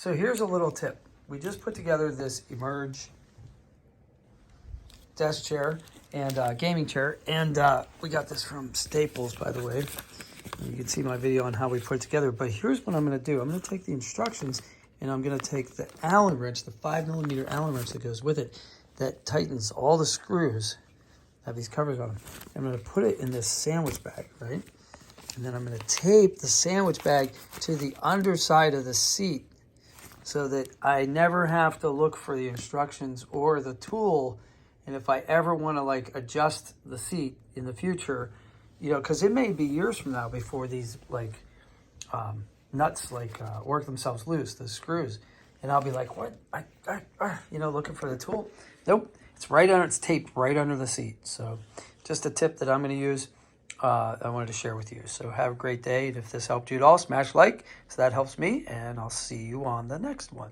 So here's a little tip. We just put together this Emerge desk chair and gaming chair, and we got this from Staples, by the way. You can see my video on how we put it together, but here's what I'm going to do. I'm going to take the instructions, and I'm going to take the Allen wrench, the 5mm Allen wrench that goes with it, that tightens all the screws, have these covers on them. I'm going to put it in this sandwich bag, right? And then I'm going to tape the sandwich bag to the underside of the seat so that I never have to look for the instructions or the tool. And if I ever want to like adjust the seat in the future, you know, because it may be years from now before these like nuts like work themselves loose, the screws, and I'll be like, what? You know, looking for the tool. Nope, it's right under. It's taped right under the seat. So, just a tip that I'm going to use. I wanted to share with you. So have a great day. And if this helped you at all, smash like, so that helps me. And I'll see you on the next one.